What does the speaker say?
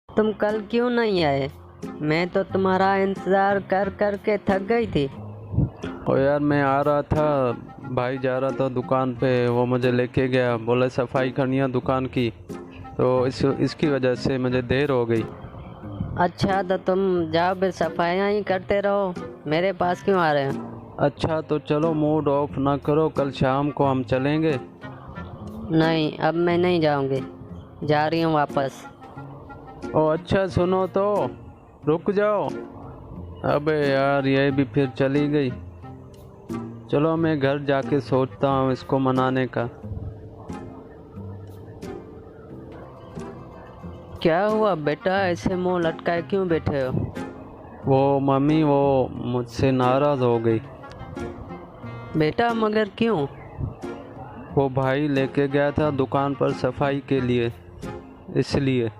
तुम कल क्यों नहीं आए? मैं तो तुम्हारा इंतज़ार कर कर के थक गई थी। ओ यार, मैं आ रहा था, भाई जा रहा था दुकान पे, वो मुझे लेके गया, बोले सफाई करनी है दुकान की, तो इसकी वजह से मुझे देर हो गई। अच्छा, तो तुम जाओ फिर सफाइयाँ ही करते रहो, मेरे पास क्यों आ रहे हो? अच्छा तो चलो, मूड ऑफ ना करो, कल शाम को हम चलेंगे। नहीं, अब मैं नहीं जाऊंगी, जा रही हूँ वापस। ओ अच्छा, सुनो तो, रुक जाओ। अबे यार, ये भी फिर चली गई। चलो मैं घर जाके सोचता हूँ इसको मनाने का। क्या हुआ बेटा, ऐसे मुंह लटकाए क्यों बैठे हो? वो मम्मी, वो मुझसे नाराज़ हो गई। बेटा मगर क्यों? वो भाई लेके गया था दुकान पर सफाई के लिए, इसलिए।